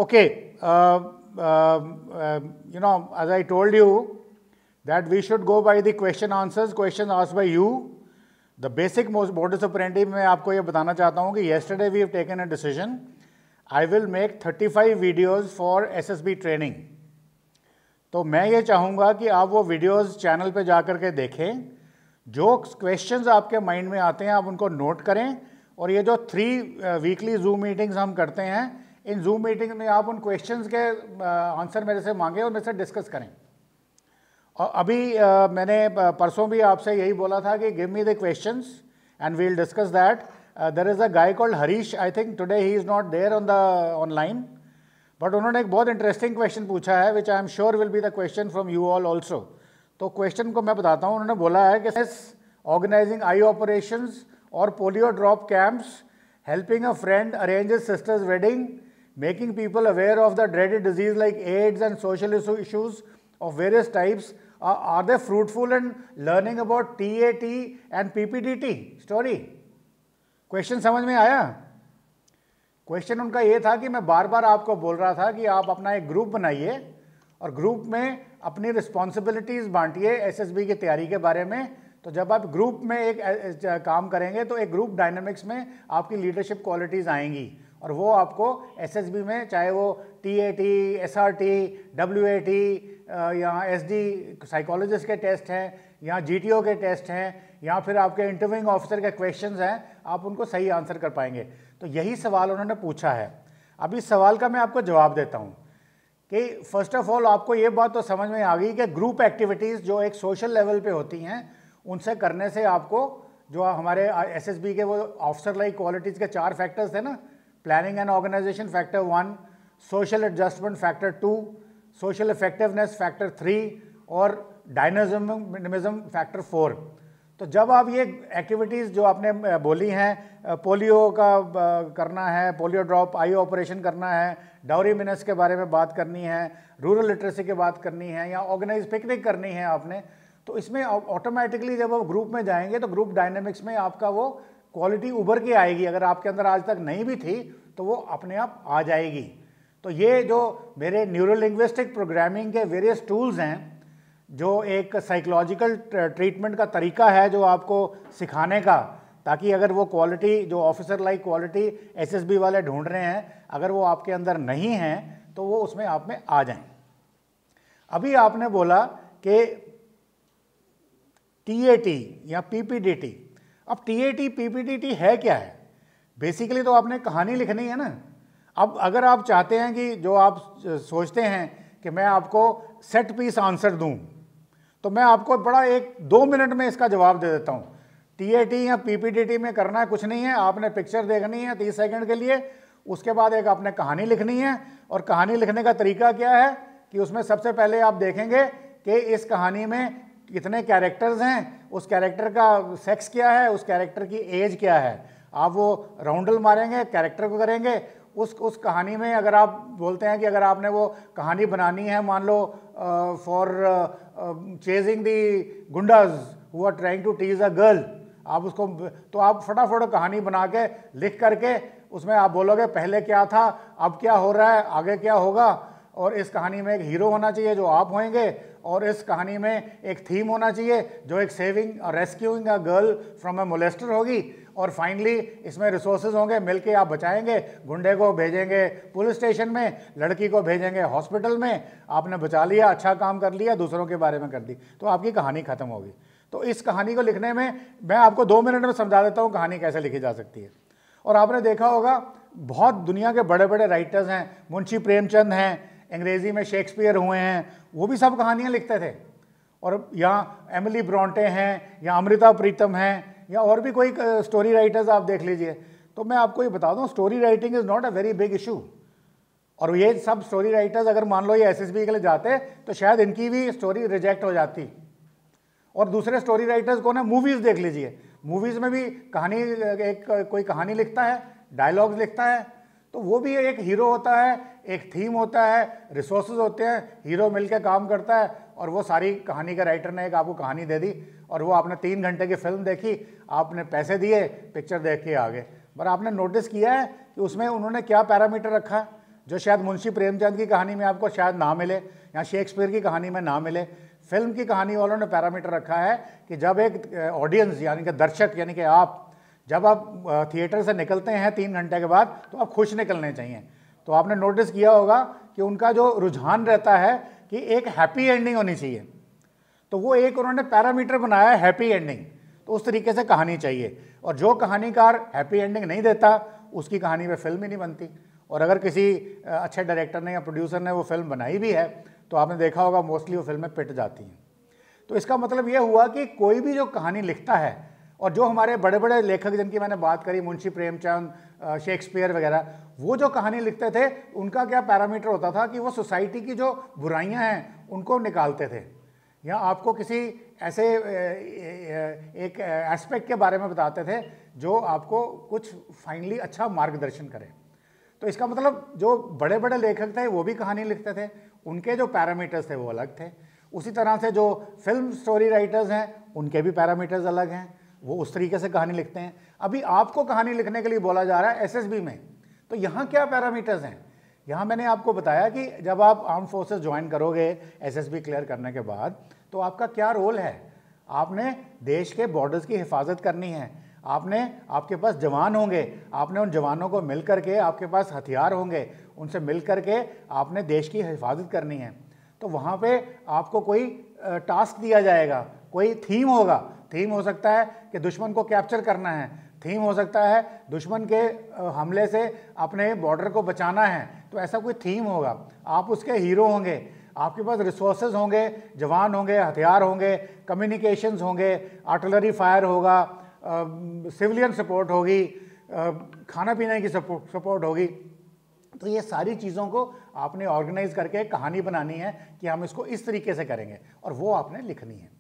Okay, as I told you that we should go by the question answers, questions asked by you. The basic modus operandi मैं आपको ये बताना चाहता हूँ कि yesterday we have taken a decision. I will make 35 videos for SSB training. तो मैं ये चाहूँगा कि आप वो वीडियोस चैनल पे जा कर के देखें, जो क्वेश्चंस आपके माइंड में आते हैं आप उनको नोट करें, और ये जो 3 वीकली जूम मीटिंग्स हम करते हैं, इन जूम मीटिंग में आप उन क्वेश्चंस के आंसर मेरे से मांगे और मेरे से डिस्कस करें. और अभी मैंने परसों भी आपसे यही बोला था कि give me the questions and we will discuss that. There is a guy called Harish, I think today he is not there on the online, but उन्होंने एक बहुत इंटरेस्टिंग क्वेश्चन पूछा है which I am sure will be the question from you all also. तो question को मैं बताता हूँ. उन्होंने बोला है कि ऑर्गेनाइजिंग आई ऑपरेशंस और polio drop camps, helping a friend arrange his sister's wedding, making people aware of the dreaded disease like AIDS and social issues of various types. Are they fruitful in learning about TAT and PPDT story? Question समझ में आया? Question उनका ये था कि मैं बार बार आपको बोल रहा था कि आप अपना एक ग्रुप बनाइए और ग्रुप में अपनी रिस्पॉन्सिबिलिटीज़ बांटिए एसएसबी की तैयारी के बारे में. तो जब आप ग्रुप में एक काम करेंगे तो एक ग्रुप डायनामिक्स में आपकी लीडरशिप क्वालिटीज़ आएंगी, और वो आपको एसएसबी में, चाहे वो टीएटी, एसआरटी, डब्ल्यूएटी या एसडी साइकोलॉजिस्ट के टेस्ट हैं, या जीटीओ के टेस्ट हैं, या फिर आपके इंटरव्यूइंग ऑफिसर के क्वेश्चंस हैं, आप उनको सही आंसर कर पाएंगे. तो यही सवाल उन्होंने पूछा है. अब इस सवाल का मैं आपको जवाब देता हूँ कि फर्स्ट ऑफ ऑल आपको ये बात तो समझ में आ गई कि ग्रुप एक्टिविटीज़ जो एक सोशल लेवल पे होती हैं, उनसे करने से आपको जो हमारे एसएसबी के वो ऑफिसर लाइक क्वालिटीज़ के 4 फैक्टर्स थे ना, planning and organization factor 1, social adjustment factor 2, social effectiveness factor 3 और डायनामिज्म फैक्टर 4. तो जब आप ये एक्टिविटीज़ जो आपने बोली हैं, पोलियो का करना है, पोलियो ड्रॉप आई ऑपरेशन करना है, डाउरी मिनस के बारे में बात करनी है, रूरल लिटरेसी की बात करनी है, या ऑर्गेनाइज पिकनिक करनी है आपने, तो इसमें ऑटोमेटिकली जब आप ग्रुप में जाएंगे तो ग्रुप डायनेमिक्स में आपका वो क्वालिटी उभर के आएगी. अगर आपके अंदर आज तक नहीं भी थी तो वो अपने आप आ जाएगी. तो ये जो मेरे न्यूरो लिंग्विस्टिक प्रोग्रामिंग के वेरियस टूल्स हैं, जो एक साइकोलॉजिकल ट्रीटमेंट का तरीका है जो आपको सिखाने का, ताकि अगर वो क्वालिटी जो ऑफिसर लाइक क्वालिटी एसएसबी वाले ढूंढ रहे हैं, अगर वो आपके अंदर नहीं हैं तो वो उसमें आप में आ जाएं. अभी आपने बोला कि टीएटी या पीपीडीटी. अब टीएटी पीपीडीटी है क्या है? बेसिकली तो आपने कहानी लिखनी है ना. अब अगर आप चाहते हैं कि जो आप सोचते हैं कि मैं आपको सेट पीस आंसर दूं, तो मैं आपको बड़ा 1-2 मिनट में इसका जवाब दे देता हूं. टीएटी या पीपीडीटी में करना कुछ नहीं है. आपने पिक्चर देखनी है 30 सेकंड के लिए, उसके बाद एक आपने कहानी लिखनी है. और कहानी लिखने का तरीका क्या है कि उसमें सबसे पहले आप देखेंगे कि इस कहानी में कितने कैरेक्टर्स हैं, उस कैरेक्टर का सेक्स क्या है, उस कैरेक्टर की एज क्या है. आप वो राउंडल मारेंगे, कैरेक्टर को करेंगे. उस कहानी में अगर आप बोलते हैं कि अगर आपने वो कहानी बनानी है, मान लो for chasing the goondas who are trying to tease a girl, आप उसको, तो आप फटाफट कहानी बना के लिख करके उसमें आप बोलोगे पहले क्या था, अब क्या हो रहा है, आगे क्या होगा. और इस कहानी में एक हीरो होना चाहिए जो आप होंगे, और इस कहानी में एक थीम होना चाहिए जो एक सेविंग और rescuing a girl from a molester होगी, और फाइनली इसमें रिसोर्सेज होंगे, मिलके आप बचाएंगे. गुंडे को भेजेंगे पुलिस स्टेशन में, लड़की को भेजेंगे हॉस्पिटल में. आपने बचा लिया, अच्छा काम कर लिया, दूसरों के बारे में कर दी, तो आपकी कहानी खत्म होगी. तो इस कहानी को लिखने में मैं आपको 2 मिनट में समझा देता हूँ कहानी कैसे लिखी जा सकती है. और आपने देखा होगा बहुत दुनिया के बड़े बड़े राइटर्स हैं, मुंशी प्रेमचंद हैं, अंग्रेज़ी में शेक्सपियर हुए हैं, वो भी सब कहानियाँ लिखते थे. और यहाँ एमिली ब्रॉन्टे हैं, या अमृता प्रीतम हैं, या और भी कोई स्टोरी राइटर्स आप देख लीजिए. तो मैं आपको ये बता दूँ, story writing is not a very big issue. और ये सब स्टोरी राइटर्स अगर मान लो ये एसएसबी के लिए जाते तो शायद इनकी भी स्टोरी रिजेक्ट हो जाती. और दूसरे स्टोरी राइटर्स को ना मूवीज़ देख लीजिए, मूवीज़ में भी कहानी, एक कोई कहानी लिखता है, डायलॉग्स लिखता है, तो वो भी एक हीरो होता है, एक थीम होता है, रिसोर्सेज होते हैं, हीरो मिलकर काम करता है, और वो सारी कहानी के राइटर ने एक आपको कहानी दे दी, और वो आपने 3 घंटे की फिल्म देखी, आपने पैसे दिए, पिक्चर देख के आ गए. पर आपने नोटिस किया है कि उसमें उन्होंने क्या पैरामीटर रखा? जो शायद मुंशी प्रेमचंद की कहानी में आपको शायद ना मिले या शेक्सपियर की कहानी में ना मिले। फिल्म की कहानी वालों ने पैरामीटर रखा है कि जब एक ऑडियंस यानी कि दर्शक यानी कि आप जब आप थिएटर से निकलते हैं 3 घंटे के बाद तो आप खुश निकलने चाहिए। तो आपने नोटिस किया होगा कि उनका जो रुझान रहता है कि एक हैप्पी एंडिंग होनी चाहिए, तो वो एक उन्होंने पैरामीटर बनाया है हैप्पी एंडिंग। तो उस तरीके से कहानी चाहिए, और जो कहानीकार हैप्पी एंडिंग नहीं देता उसकी कहानी पे फिल्म ही नहीं बनती। और अगर किसी अच्छे डायरेक्टर ने या प्रोड्यूसर ने वो फिल्म बनाई भी है तो आपने देखा होगा मोस्टली वो फिल्में पिट जाती हैं। तो इसका मतलब ये हुआ कि कोई भी जो कहानी लिखता है, और जो हमारे बड़े बड़े लेखक जिनकी मैंने बात करी, मुंशी प्रेमचंद, शेक्सपियर वगैरह, वो जो कहानी लिखते थे उनका क्या पैरामीटर होता था कि वो सोसाइटी की जो बुराइयां हैं उनको निकालते थे, या आपको किसी ऐसे एक एस्पेक्ट के बारे में बताते थे जो आपको कुछ फाइनली अच्छा मार्गदर्शन करे। तो इसका मतलब जो बड़े बड़े लेखक थे वो भी कहानी लिखते थे, उनके जो पैरामीटर्स थे वो अलग थे। उसी तरह से जो फिल्म स्टोरी राइटर्स हैं उनके भी पैरामीटर्स अलग हैं, वो उस तरीके से कहानी लिखते हैं। अभी आपको कहानी लिखने के लिए बोला जा रहा है एसएसबी में, तो यहाँ क्या पैरामीटर्स हैं? यहाँ मैंने आपको बताया कि जब आप आर्म फोर्सेस ज्वाइन करोगे एसएसबी क्लियर करने के बाद, तो आपका क्या रोल है। आपने देश के बॉर्डर्स की हिफाजत करनी है, आपके पास जवान होंगे, आपने उन जवानों को मिल करके, आपके पास हथियार होंगे, उनसे मिल करके आपने देश की हिफाजत करनी है। तो वहाँ पे आपको कोई टास्क दिया जाएगा, कोई थीम होगा। थीम हो सकता है कि दुश्मन को कैप्चर करना है, थीम हो सकता है दुश्मन के हमले से अपने बॉर्डर को बचाना है, तो ऐसा कोई थीम होगा। आप उसके हीरो होंगे, आपके पास रिसोर्सेज होंगे, जवान होंगे, हथियार होंगे, कम्युनिकेशंस होंगे, आर्टिलरी फायर होगा, सिविलियन सपोर्ट होगी, खाना पीने की सपोर्ट होगी। तो ये सारी चीज़ों को आपने ऑर्गेनाइज करके कहानी बनानी है कि हम इसको इस तरीके से करेंगे, और वो आपने लिखनी है।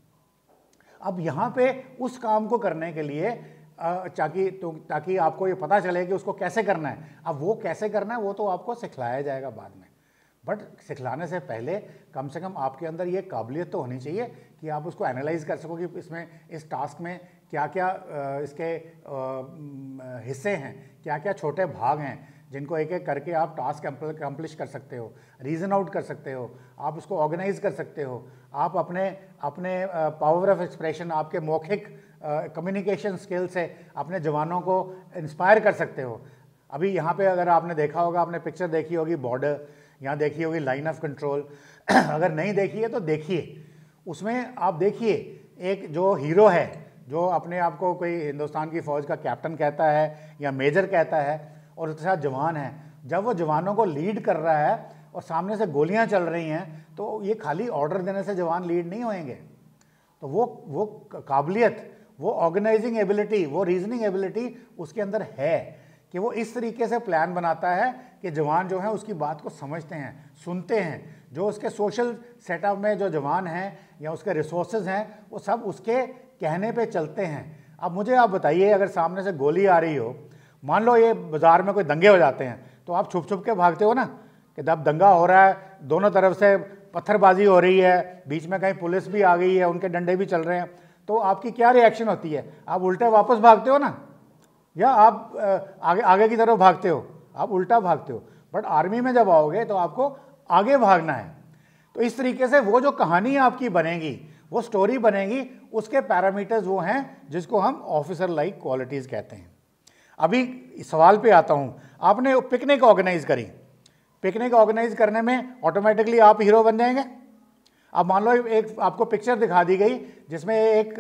अब यहाँ पे उस काम को करने के लिए ताकि आपको ये पता चले कि उसको कैसे करना है। अब वो कैसे करना है वो तो आपको सिखलाया जाएगा बाद में, बट सिखलाने से पहले कम से कम आपके अंदर ये काबिलियत तो होनी चाहिए कि आप उसको एनालाइज कर सको कि इसमें इस टास्क में क्या क्या इसके हिस्से हैं, क्या क्या छोटे भाग हैं जिनको एक एक करके आप टास्क कंप्लीट कर सकते हो, रीजन आउट कर सकते हो, आप उसको ऑर्गेनाइज कर सकते हो, आप अपने पावर ऑफ एक्सप्रेशन, आपके मौखिक कम्युनिकेशन स्किल से अपने जवानों को इंस्पायर कर सकते हो। अभी यहाँ पे अगर आपने देखा होगा, आपने पिक्चर देखी होगी बॉर्डर, यहाँ देखी होगी लाइन ऑफ कंट्रोल, अगर नहीं देखी है तो देखिए। उसमें आप देखिए एक जो हीरो है, जो अपने आप को कोई हिंदुस्तान की फ़ौज का कैप्टन कहता है या मेजर कहता है, और उसके साथ जवान है, जब वो जवानों को लीड कर रहा है और सामने से गोलियां चल रही हैं, तो ये खाली ऑर्डर देने से जवान लीड नहीं होएंगे। तो वो काबिलियत, वो ऑर्गेनाइजिंग एबिलिटी, वो रीजनिंग एबिलिटी उसके अंदर है कि वो इस तरीके से प्लान बनाता है कि जवान जो है उसकी बात को समझते हैं, सुनते हैं। जो उसके सोशल सेटअप में जो जवान हैं या उसके रिसोर्सेज हैं वो सब उसके कहने पे चलते हैं। अब मुझे आप बताइए, अगर सामने से गोली आ रही हो, मान लो ये बाज़ार में कोई दंगे हो जाते हैं, तो आप छुप छुप के भागते हो ना, कि जब दंगा हो रहा है, दोनों तरफ से पत्थरबाजी हो रही है, बीच में कहीं पुलिस भी आ गई है, उनके डंडे भी चल रहे हैं, तो आपकी क्या रिएक्शन होती है? आप उल्टे वापस भागते हो ना, या आप आगे की तरफ भागते हो? आप उल्टा भागते हो। बट आर्मी में जब आओगे तो आपको आगे भागना है। तो इस तरीके से वो जो कहानी आपकी बनेगी, वो स्टोरी बनेगी, उसके पैरामीटर्स वो हैं जिसको हम ऑफिसर लाइक क्वालिटीज़ कहते हैं। अभी सवाल पे आता हूँ, आपने पिकनिक ऑर्गेनाइज करी, पिकनिक ऑर्गेनाइज करने में ऑटोमेटिकली आप हीरो बन जाएंगे। अब मान लो एक आपको पिक्चर दिखा दी गई जिसमें एक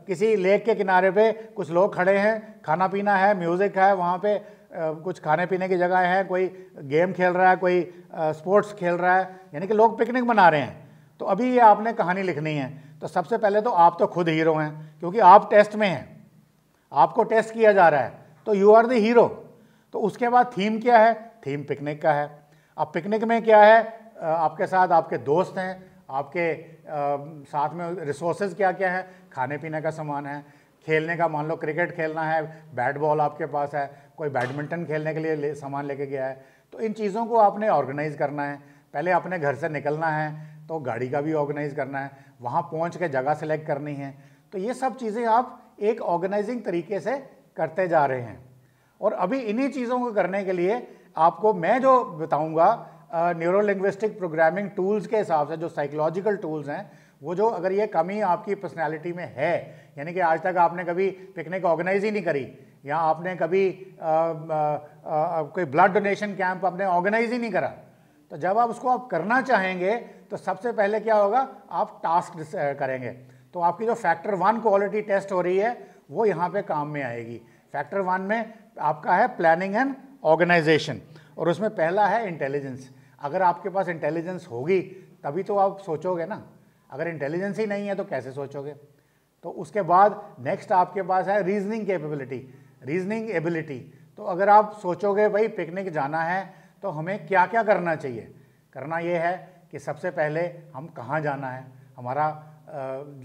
किसी लेक के किनारे पे कुछ लोग खड़े हैं, खाना पीना है, म्यूज़िक है, वहाँ पे कुछ खाने पीने की जगह है, कोई गेम खेल रहा है, कोई स्पोर्ट्स खेल रहा है, यानी कि लोग पिकनिक मना रहे हैं। तो अभी ये आपने कहानी लिखनी है, तो सबसे पहले तो आप तो खुद हीरो हैं, क्योंकि आप टेस्ट में हैं, आपको टेस्ट किया जा रहा है, तो यू आर द हीरो। तो उसके बाद थीम क्या है? थीम पिकनिक का है। अब पिकनिक में क्या है? आपके साथ आपके दोस्त हैं, आपके साथ में रिसोर्सेज क्या क्या है? खाने पीने का सामान है, खेलने का, मान लो क्रिकेट खेलना है, बैट बॉल आपके पास है, कोई बैडमिंटन खेलने के लिए सामान लेके गया है। तो इन चीज़ों को आपने ऑर्गेनाइज करना है। पहले अपने घर से निकलना है तो गाड़ी का भी ऑर्गेनाइज करना है, वहाँ पहुँच के जगह सेलेक्ट करनी है। तो ये सब चीज़ें आप एक ऑर्गेनाइजिंग तरीके से करते जा रहे हैं। और अभी इन्हीं चीज़ों को करने के लिए आपको मैं जो बताऊंगा न्यूरो लिंग्विस्टिक प्रोग्रामिंग टूल्स के हिसाब से, जो साइकोलॉजिकल टूल्स हैं, वो जो अगर ये कमी आपकी पर्सनैलिटी में है, यानी कि आज तक आपने कभी पिकनिक ऑर्गेनाइज ही नहीं करी, या आपने कभी कोई ब्लड डोनेशन कैंप आपने ऑर्गेनाइज ही नहीं करा, तो जब आप उसको आप करना चाहेंगे तो सबसे पहले क्या होगा, आप टास्क करेंगे। तो आपकी जो फैक्टर 1 क्वालिटी टेस्ट हो रही है वो यहाँ पे काम में आएगी। फैक्टर 1 में आपका है प्लानिंग एंड ऑर्गेनाइजेशन, और उसमें पहला है इंटेलिजेंस। अगर आपके पास इंटेलिजेंस होगी तभी तो आप सोचोगे ना, अगर इंटेलिजेंस ही नहीं है तो कैसे सोचोगे। तो उसके बाद नेक्स्ट आपके पास है रीजनिंग कैपेबिलिटी, रीजनिंग एबिलिटी। तो अगर आप सोचोगे भाई पिकनिक जाना है तो हमें क्या क्या करना चाहिए, करना ये है कि सबसे पहले हम कहाँ जाना है, हमारा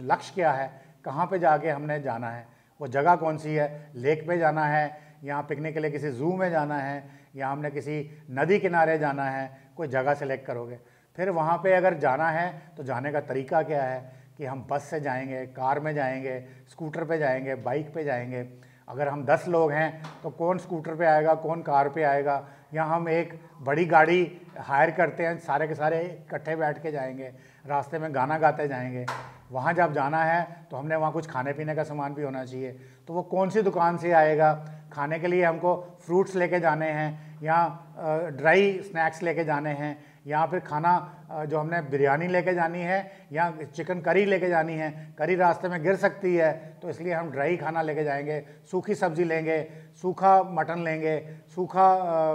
लक्ष्य क्या है, कहाँ पे जाके हमने जाना है, वो जगह कौन सी है, लेक पे जाना है, या पिकनिक के लिए किसी जू में जाना है, या हमने किसी नदी किनारे जाना है, कोई जगह सेलेक्ट करोगे। फिर वहाँ पे अगर जाना है तो जाने का तरीका क्या है, कि हम बस से जाएंगे, कार में जाएंगे, स्कूटर पे जाएंगे, बाइक पे जाएंगे। अगर हम 10 लोग हैं तो कौन स्कूटर पे आएगा, कौन कार पे आएगा, या हम एक बड़ी गाड़ी हायर करते हैं, सारे के सारे इकट्ठे बैठ के जाएंगे, रास्ते में गाना गाते जाएंगे। वहाँ जब जाना है तो हमने वहाँ कुछ खाने पीने का सामान भी होना चाहिए, तो वो कौन सी दुकान से आएगा, खाने के लिए हमको फ्रूट्स लेके जाने हैं, या ड्राई स्नैक्स लेके जाने हैं, या फिर खाना जो हमने बिरयानी लेके जानी है या चिकन करी लेके जानी है, करी रास्ते में गिर सकती है तो इसलिए हम ड्राई खाना लेके जाएंगे, सूखी सब्जी लेंगे, सूखा मटन लेंगे, सूखा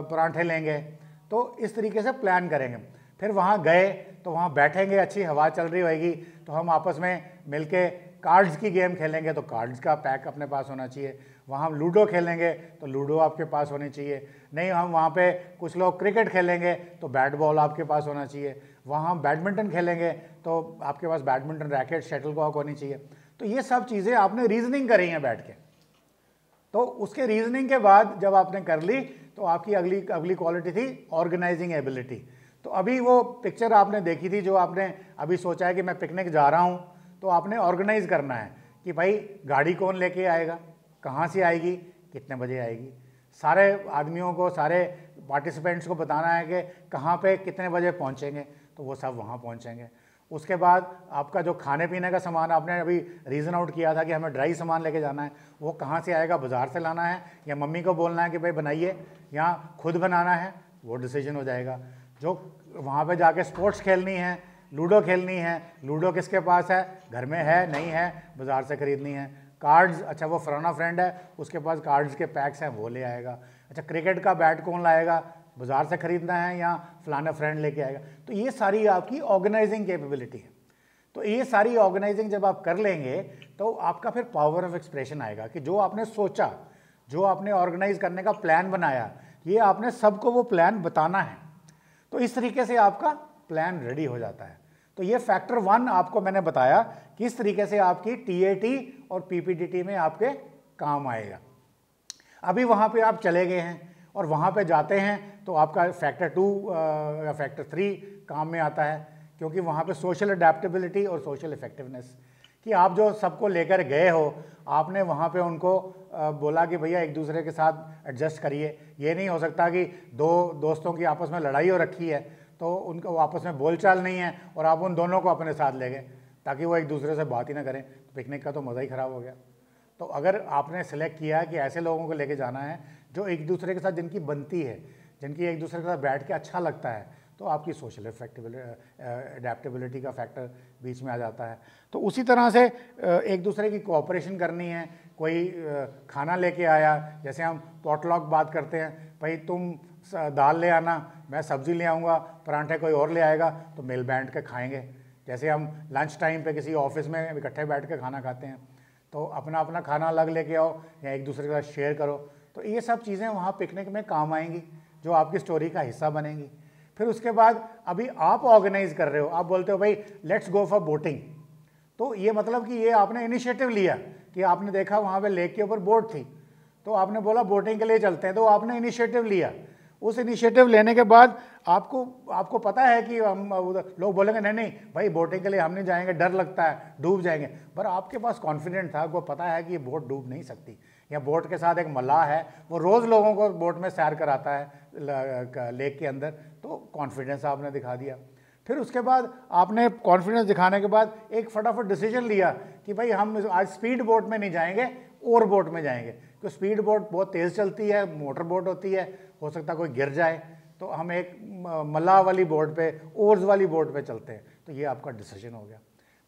परांठे लेंगे। तो इस तरीके से प्लान करेंगे। फिर वहाँ गए तो वहाँ बैठेंगे, अच्छी हवा चल रही होगी तो हम आपस में मिलके कार्ड्स की गेम खेलेंगे, तो कार्ड्स का पैक अपने पास होना चाहिए। वहाँ हम लूडो खेलेंगे तो लूडो आपके पास होनी चाहिए। नहीं, हम वहाँ पे कुछ लोग क्रिकेट खेलेंगे तो बैट बॉल आपके पास होना चाहिए। वहाँ हम बैडमिंटन खेलेंगे तो आपके पास बैडमिंटन रैकेट, शटलकॉक होनी चाहिए। तो ये सब चीज़ें आपने रीजनिंग करी हैं बैठ के। तो उसके रीजनिंग के बाद जब आपने कर ली तो आपकी अगली क्वालिटी थी ऑर्गेनाइजिंग एबिलिटी। तो अभी वो पिक्चर आपने देखी थी, जो आपने अभी सोचा है कि मैं पिकनिक जा रहा हूँ, तो आपने ऑर्गेनाइज करना है कि भाई गाड़ी कौन लेके आएगा, कहाँ से आएगी, कितने बजे आएगी, सारे आदमियों को, सारे पार्टिसिपेंट्स को बताना है कि कहाँ पे कितने बजे पहुँचेंगे, तो वो सब वहाँ पहुँचेंगे। उसके बाद आपका जो खाने पीने का सामान आपने अभी रीज़न आउट किया था कि हमें ड्राई सामान लेके जाना है, वो कहाँ से आएगा, बाज़ार से लाना है या मम्मी को बोलना है कि भाई बनाइए, या खुद बनाना है, वो डिसीजन हो जाएगा। जो वहाँ पे जाके स्पोर्ट्स खेलनी है, लूडो खेलनी है, लूडो किसके पास है, घर में है, नहीं है, बाज़ार से ख़रीदनी है। कार्ड्स, अच्छा वो फलाना फ्रेंड है उसके पास कार्ड्स के पैक्स हैं, वो ले आएगा। अच्छा क्रिकेट का बैट कौन लाएगा, बाज़ार से ख़रीदना है या फलाना फ्रेंड लेके आएगा। तो ये सारी आपकी ऑर्गेनाइजिंग कैपेबिलिटी है। तो ये सारी ऑर्गेनाइजिंग जब आप कर लेंगे तो आपका फिर पावर ऑफ एक्सप्रेशन आएगा कि जो आपने सोचा, जो आपने ऑर्गेनाइज करने का प्लान बनाया, ये आपने सबको वो प्लान बताना है। तो इस तरीके से आपका प्लान रेडी हो जाता है। तो ये फैक्टर 1 आपको मैंने बताया किस तरीके से आपकी टीएटी और पीपीटीटी में आपके काम आएगा। अभी वहाँ पे आप चले गए हैं और वहाँ पे जाते हैं तो आपका फैक्टर 2 या फैक्टर 3 काम में आता है, क्योंकि वहाँ पे सोशल अडेप्टेबिलिटी और सोशल इफेक्टिवनेस, कि आप जो सबको लेकर गए हो, आपने वहाँ पे उनको बोला कि भैया एक दूसरे के साथ एडजस्ट करिए। ये नहीं हो सकता कि दो दोस्तों की आपस में लड़ाई हो रखी है तो उनको आपस में बोलचाल नहीं है और आप उन दोनों को अपने साथ ले गए ताकि वो एक दूसरे से बात ही ना करें, तो पिकनिक का तो मज़ा ही ख़राब हो गया। तो अगर आपने सेलेक्ट किया है कि ऐसे लोगों को लेके जाना है जो एक दूसरे के साथ जिनकी बनती है, जिनकी एक दूसरे के साथ बैठ के अच्छा लगता है, तो आपकी सोशल अडेप्टेबिलिटी का फैक्टर बीच में आ जाता है। तो उसी तरह से एक दूसरे की कोऑपरेशन करनी है। कोई खाना लेके आया, जैसे हम पॉटलॉक बात करते हैं, भाई तुम दाल ले आना, मैं सब्ज़ी ले आऊँगा, परांठे कोई और ले आएगा, तो मिल बांट के खाएंगे। जैसे हम लंच टाइम पे किसी ऑफिस में इकट्ठे बैठ के खाना खाते हैं, तो अपना अपना खाना अलग लेके आओ या एक दूसरे के साथ शेयर करो। तो ये सब चीज़ें वहाँ पिकनिक में काम आएंगी, जो आपकी स्टोरी का हिस्सा बनेंगी। फिर उसके बाद अभी आप ऑर्गेनाइज कर रहे हो, आप बोलते हो भाई लेट्स गो फॉर बोटिंग। तो ये मतलब कि ये आपने इनिशिएटिव लिया कि आपने देखा वहाँ पे लेक के ऊपर बोट थी, तो आपने बोला बोटिंग के लिए चलते हैं, तो आपने इनिशिएटिव लिया। उस इनिशिएटिव लेने के बाद आपको पता है कि हम लोग बोलेंगे नहीं नहीं भाई बोटिंग के लिए हम नहीं जाएंगे, डर लगता है, डूब जाएंगे, पर आपके पास कॉन्फिडेंट था, आपको पता है कि ये बोट डूब नहीं सकती, या बोट के साथ एक मल्लाह है, वो रोज़ लोगों को बोट में सैर कराता है लेक के अंदर, तो कॉन्फिडेंस आपने दिखा दिया। फिर उसके बाद आपने कॉन्फिडेंस दिखाने के बाद एक फटाफट डिसीजन लिया कि भाई हम आज स्पीड बोट में नहीं जाएंगे, और बोट में जाएंगे, क्योंकि स्पीड बोट बहुत तेज़ चलती है, मोटर बोट होती है, हो सकता है कोई गिर जाए, तो हम एक मल्लाह वाली बोट पे, ओर्स वाली बोट पे चलते हैं। तो ये आपका डिसीजन हो गया।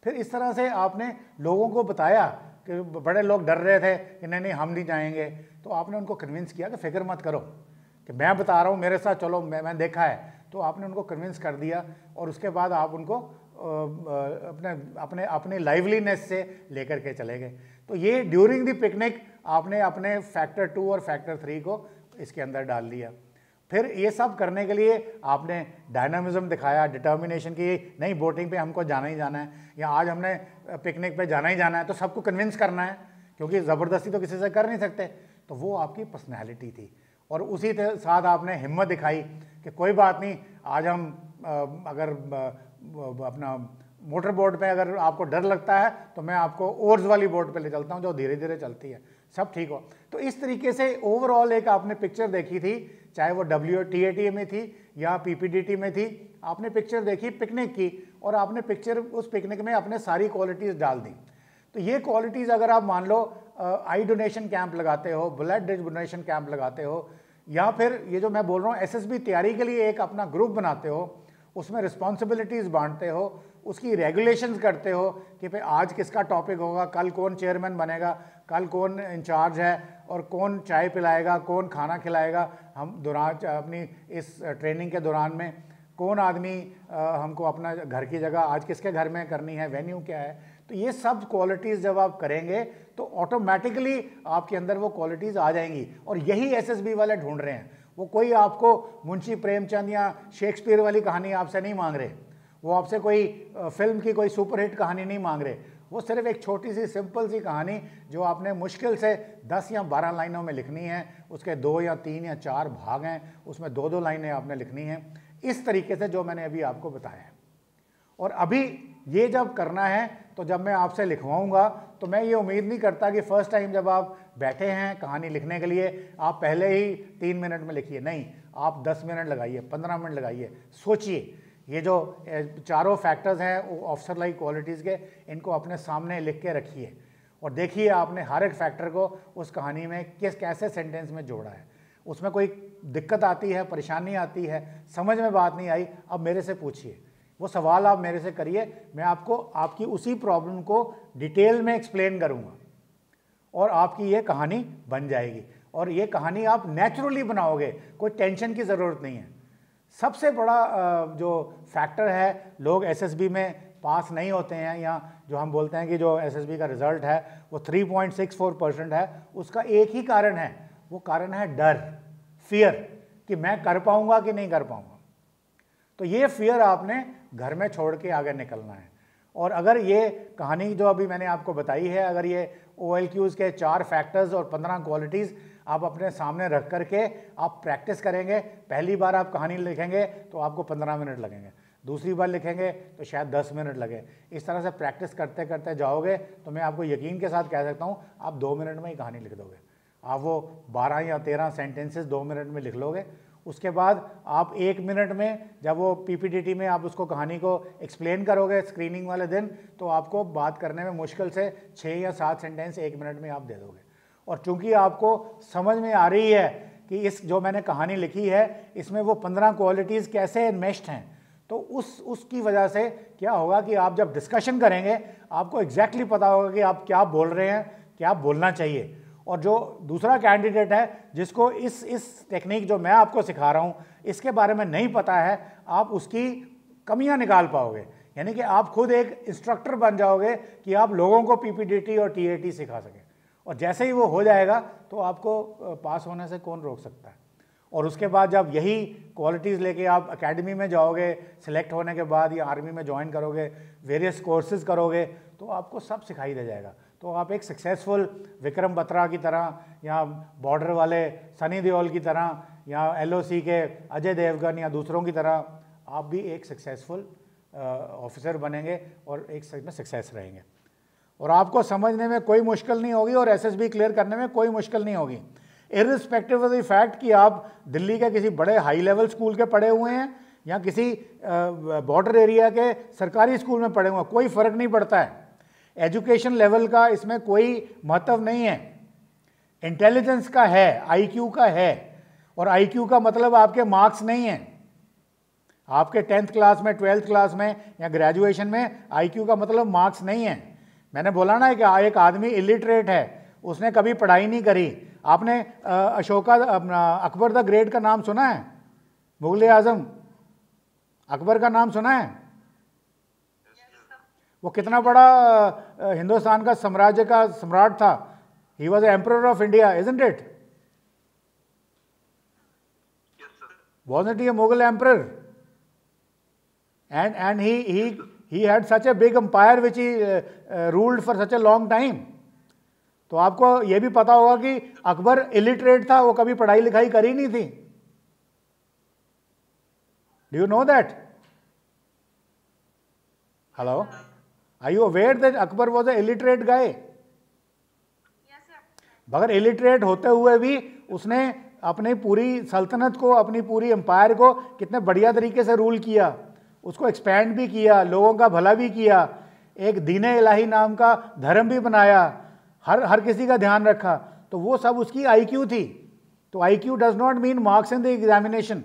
फिर इस तरह से आपने लोगों को बताया कि बड़े लोग डर रहे थे कि नहीं नहीं हम नहीं जाएंगे, तो आपने उनको कन्विंस किया कि फिक्र मत करो, कि मैं बता रहा हूँ मेरे साथ चलो, मैं देखा है। तो आपने उनको कन्विंस कर दिया, और उसके बाद आप उनको अपने लाइवलीनेस से लेकर के चले गए। तो ये ड्यूरिंग द पिकनिक आपने अपने फैक्टर 2 और फैक्टर 3 को इसके अंदर डाल लिया। फिर ये सब करने के लिए आपने डायनामिज्म दिखाया, डिटर्मिनेशन की, नहीं बोटिंग पे हमको जाना ही जाना है, या आज हमने पिकनिक पे जाना ही जाना है, तो सबको कन्विंस करना है, क्योंकि ज़बरदस्ती तो किसी से कर नहीं सकते। तो वो आपकी पर्सनैलिटी थी। और उसी साथ आपने हिम्मत दिखाई कि कोई बात नहीं, आज हम अगर अपना मोटर बोट पे अगर आपको डर लगता है तो मैं आपको ओर्स वाली बोट पे ले चलता हूँ जो धीरे धीरे चलती है, सब ठीक हो। तो इस तरीके से ओवरऑल एक आपने पिक्चर देखी थी, चाहे वो WTAT में थी या PPDT में थी, आपने पिक्चर देखी पिकनिक की, और आपने पिक्चर उस पिकनिक में अपने सारी क्वालिटीज़ डाल दी। तो ये क्वालिटीज़ अगर आप मान लो आई डोनेशन कैंप लगाते हो, ब्लड डोनेशन कैंप लगाते हो, या फिर ये जो मैं बोल रहा हूँ SSB तैयारी के लिए एक अपना ग्रुप बनाते हो, उसमें रिस्पॉन्सिबिलिटीज़ बांटते हो, उसकी रेगुलेशंस करते हो कि भाई आज किसका टॉपिक होगा, कल कौन चेयरमैन बनेगा, कल कौन इंचार्ज है, और कौन चाय पिलाएगा, कौन खाना खिलाएगा, हम दौरान अपनी इस ट्रेनिंग के दौरान में कौन आदमी हमको अपना घर की जगह आज किसके घर में करनी है, वेन्यू क्या है। तो ये सब क्वालिटीज़ जब आप करेंगे तो ऑटोमेटिकली आपके अंदर वो क्वालिटीज़ आ जाएंगी। और यही SSB वाले ढूंढ रहे हैं। वो कोई आपको मुंशी प्रेमचंद या शेक्सपियर वाली कहानी आपसे नहीं मांग रहे, वो आपसे कोई फिल्म की कोई सुपरहिट कहानी नहीं मांग रहे। वो सिर्फ एक छोटी सी सिंपल सी कहानी जो आपने मुश्किल से 10 या 12 लाइनों में लिखनी है, उसके 2 या 3 या 4 भाग हैं, उसमें 2-2 लाइनें आपने लिखनी हैं, इस तरीके से जो मैंने अभी आपको बताया है। और अभी ये जब करना है तो जब मैं आपसे लिखवाऊंगा तो मैं ये उम्मीद नहीं करता कि फर्स्ट टाइम जब आप बैठे हैं कहानी लिखने के लिए आप पहले ही 3 मिनट में लिखिए, नहीं, आप 10 मिनट लगाइए, 15 मिनट लगाइए, सोचिए। ये जो चारों फैक्टर्स हैं ऑफिसर लाइक क्वालिटीज़ के, इनको अपने सामने लिख के रखिए और देखिए आपने हर एक फैक्टर को उस कहानी में कैसे सेंटेंस में जोड़ा है। उसमें कोई दिक्कत आती है, परेशानी आती है, समझ में बात नहीं आई, अब मेरे से पूछिए, वो सवाल आप मेरे से करिए, मैं आपको आपकी उसी प्रॉब्लम को डिटेल में एक्सप्लेन करूँगा और आपकी ये कहानी बन जाएगी। और ये कहानी आप नेचुरली बनाओगे, कोई टेंशन की ज़रूरत नहीं है। सबसे बड़ा जो फैक्टर है, लोग SSB में पास नहीं होते हैं, या जो हम बोलते हैं कि जो SSB का रिज़ल्ट है वो 3.64% है, उसका एक ही कारण है, वो कारण है डर, फियर, कि मैं कर पाऊँगा कि नहीं कर पाऊँगा। तो ये फियर आपने घर में छोड़ के आगे निकलना है। और अगर ये कहानी जो अभी मैंने आपको बताई है, अगर ये OLQs के 4 फैक्टर्स और 15 क्वालिटीज़ आप अपने सामने रख करके आप प्रैक्टिस करेंगे, पहली बार आप कहानी लिखेंगे तो आपको 15 मिनट लगेंगे, दूसरी बार लिखेंगे तो शायद 10 मिनट लगे। इस तरह से प्रैक्टिस करते करते जाओगे तो मैं आपको यकीन के साथ कह सकता हूँ आप 2 मिनट में ही कहानी लिख दोगे। आप वो 12 या 13 सेंटेंसेस 2 मिनट में लिख लोगे। उसके बाद आप 1 मिनट में जब वो PPDT में आप उसको कहानी को एक्सप्लेन करोगे स्क्रीनिंग वाले दिन, तो आपको बात करने में मुश्किल से 6 या 7 सेंटेंस 1 मिनट में आप दे दोगे। और चूंकि आपको समझ में आ रही है कि इस जो मैंने कहानी लिखी है इसमें वो 15 क्वालिटीज़ कैसे इन्मेस्ड हैं, तो उसकी वजह से क्या होगा कि आप जब डिस्कशन करेंगे आपको एग्जैक्टली पता होगा कि आप क्या बोल रहे हैं, क्या बोलना चाहिए। और जो दूसरा कैंडिडेट है जिसको इस टेक्निक जो मैं आपको सिखा रहा हूँ इसके बारे में नहीं पता है, आप उसकी कमियां निकाल पाओगे। यानी कि आप खुद एक इंस्ट्रक्टर बन जाओगे कि आप लोगों को PPDT और TAT सिखा सकें। और जैसे ही वो हो जाएगा तो आपको पास होने से कौन रोक सकता है। और उसके बाद जब यही क्वालिटीज़ लेके आप एकेडमी में जाओगे, सिलेक्ट होने के बाद या आर्मी में ज्वाइन करोगे, वेरियस कोर्सेज करोगे, तो आपको सब सिखाई दे जाएगा। तो आप एक सक्सेसफुल विक्रम बत्रा की तरह या बॉर्डर वाले सनी देओल की तरह या LOC के अजय देवगन या दूसरों की तरह आप भी एक सक्सेसफुल ऑफिसर बनेंगे और एक में सक्सेस रहेंगे। और आपको समझने में कोई मुश्किल नहीं होगी और एसएसबी क्लियर करने में कोई मुश्किल नहीं होगी, इर्रिस्पेक्टिव ऑफ द फैक्ट कि आप दिल्ली के किसी बड़े हाई लेवल स्कूल के पढ़े हुए हैं या किसी बॉर्डर एरिया के सरकारी स्कूल में पढ़े हुए हैं, कोई फ़र्क नहीं पड़ता है। एजुकेशन लेवल का इसमें कोई महत्व नहीं है, इंटेलिजेंस का है, आईक्यू का है। और आईक्यू का मतलब आपके मार्क्स नहीं हैं। आपके 10th क्लास में, 12th क्लास में या ग्रेजुएशन में आईक्यू का मतलब मार्क्स नहीं है। मैंने बोला ना कि एक आदमी इलिटरेट है, उसने कभी पढ़ाई नहीं करी। आपने अकबर द ग्रेट का नाम सुना है? मुगल आजम अकबर का नाम सुना है? वो कितना बड़ा हिंदुस्तान का साम्राज्य का सम्राट था। He was emperor of India, isn't it? Wasn't he a Mughal emperor? And he had such a big empire which he ruled for such a long time. तो आपको ये भी पता होगा कि अकबर इलिटरेट था, वो कभी पढ़ाई लिखाई करी नहीं थी। Do you know that? Hello? Are you aware that Akbar was an illiterate guy? मगर इलिटरेट होते हुए भी उसने अपनी पूरी सल्तनत को, अपनी पूरी एम्पायर को कितने बढ़िया तरीके से रूल किया, उसको एक्सपैंड भी किया, लोगों का भला भी किया, एक दीन इलाही नाम का धर्म भी बनाया, हर किसी का ध्यान रखा। तो वो सब उसकी आईक्यू थी। तो IQ does not mean marks in the examination.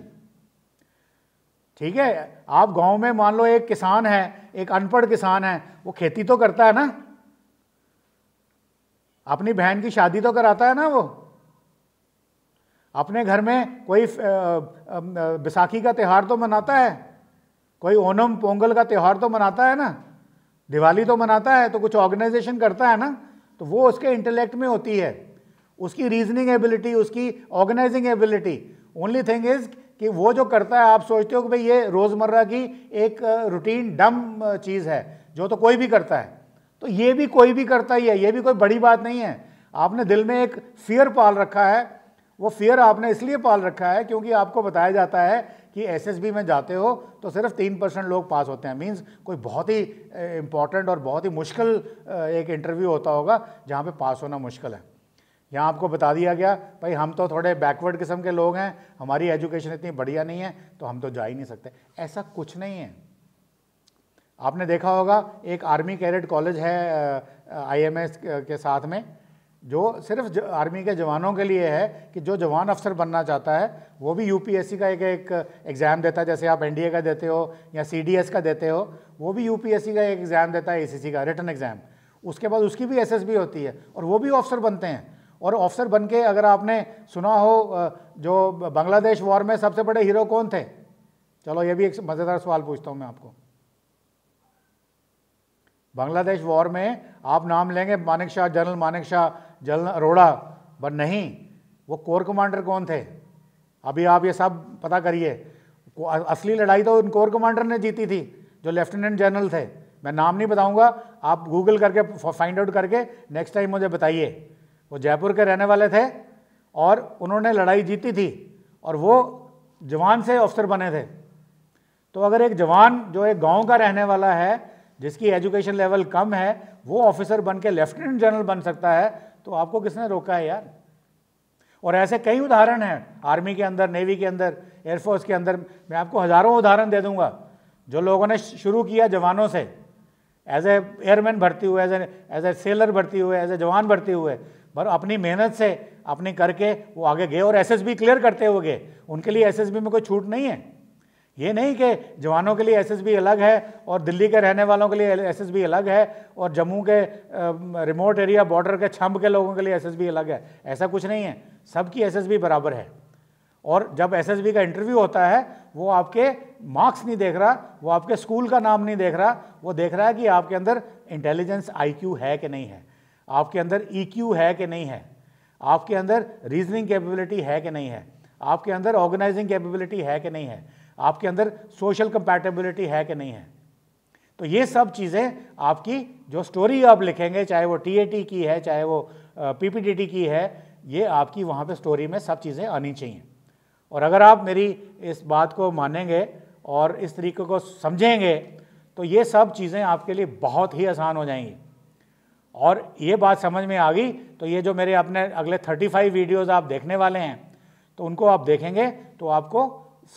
ठीक है, आप गांव में मान लो एक किसान है, एक अनपढ़ किसान है, वो खेती तो करता है ना, अपनी बहन की शादी तो कराता है ना, वो अपने घर में कोई बैसाखी का त्यौहार तो मनाता है, कोई ओणम पोंगल का त्यौहार तो मनाता है ना, दिवाली तो मनाता है, तो कुछ ऑर्गेनाइजेशन करता है ना। तो वो उसके इंटेलेक्ट में होती है, उसकी रीजनिंग एबिलिटी, उसकी organizing ability. Only thing is कि वो जो करता है, आप सोचते हो कि भाई ये रोज़मर्रा की एक रूटीन डम चीज़ है जो तो कोई भी करता है, तो ये भी कोई भी करता ही है, ये भी कोई बड़ी बात नहीं है। आपने दिल में एक फियर पाल रखा है, वो फियर आपने इसलिए पाल रखा है क्योंकि आपको बताया जाता है कि एसएसबी में जाते हो तो सिर्फ 3% लोग पास होते हैं। मींस कोई बहुत ही इंपॉर्टेंट और बहुत ही मुश्किल एक इंटरव्यू होता होगा जहाँ पे पास होना मुश्किल है। यहाँ आपको बता दिया गया भाई हम तो थोड़े बैकवर्ड किस्म के लोग हैं, हमारी एजुकेशन इतनी बढ़िया नहीं है तो हम तो जा ही नहीं सकते। ऐसा कुछ नहीं है। आपने देखा होगा एक आर्मी कैडेट कॉलेज है IMS के साथ में, जो सिर्फ आर्मी के जवानों के लिए है कि जो जवान अफसर बनना चाहता है वो भी UPSC का एक एग्ज़ाम देता है, जैसे आप NDA का देते हो या CDS का देते हो, वो भी UPSC का एक एग्ज़ाम देता है, ACC का रिटन एग्ज़ाम। उसके बाद उसकी भी SSB होती है और वो भी ऑफिसर बनते हैं। और ऑफिसर बन के अगर आपने सुना हो जो बांग्लादेश वॉर में सबसे बड़े हीरो कौन थे? चलो ये भी एक मज़ेदार सवाल पूछता हूँ मैं आपको। बांग्लादेश वॉर में आप नाम लेंगे Manek Shah, general Manek Shah, general Arora, but नहीं, वो कोर कमांडर कौन थे? अभी आप ये सब पता करिए। असली लड़ाई तो उन कोर कमांडर ने जीती थी जो लेफ्टिनेंट जनरल थे। मैं नाम नहीं बताऊंगा, आप गूगल करके फाइंड आउट करके नेक्स्ट टाइम मुझे बताइए। वो जयपुर के रहने वाले थे और उन्होंने लड़ाई जीती थी और वो जवान से अफसर बने थे। तो अगर एक जवान जो एक गांव का रहने वाला है, जिसकी एजुकेशन लेवल कम है, वो ऑफिसर बन के लेफ्टिनेंट जनरल बन सकता है, तो आपको किसने रोका है यार? और ऐसे कई उदाहरण हैं आर्मी के अंदर, नेवी के अंदर, एयरफोर्स के अंदर। मैं आपको हज़ारों उदाहरण दे दूंगा जो लोगों ने शुरू किया जवानों से, एज ए एयरमैन भर्ती हुए, एज ए सेलर भर्ती हुए, एज ए जवान भर्ती हुए, पर अपनी मेहनत से अपनी करके वो आगे गए और SSB क्लियर करते हुए गए। उनके लिए SSB में कोई छूट नहीं है। ये नहीं कि जवानों के लिए SSB अलग है और दिल्ली के रहने वालों के लिए SSB अलग है और जम्मू के रिमोट एरिया बॉर्डर के छंब के लोगों के लिए SSB अलग है। ऐसा कुछ नहीं है, सबकी SSB बराबर है। और जब SSB का इंटरव्यू होता है वो आपके मार्क्स नहीं देख रहा, वो आपके स्कूल का नाम नहीं देख रहा, वो देख रहा है कि आपके अंदर इंटेलिजेंस IQ है कि नहीं है, आपके अंदर EQ है कि नहीं है, आपके अंदर रीजनिंग कैपेबिलिटी है कि नहीं है, आपके अंदर ऑर्गेनाइजिंग कैपेबिलिटी है कि नहीं है, आपके अंदर सोशल कंपैटिबिलिटी है कि नहीं है। तो ये सब चीज़ें आपकी जो स्टोरी आप लिखेंगे, चाहे वो TAT की है, चाहे वो PPTT की है, ये आपकी वहाँ पे स्टोरी में सब चीज़ें आनी चाहिए। और अगर आप मेरी इस बात को मानेंगे और इस तरीके को समझेंगे तो ये सब चीज़ें आपके लिए बहुत ही आसान हो जाएंगी। और ये बात समझ में आ गई तो ये जो मेरे अपने अगले 35 वीडियोज़ आप देखने वाले हैं तो उनको आप देखेंगे तो आपको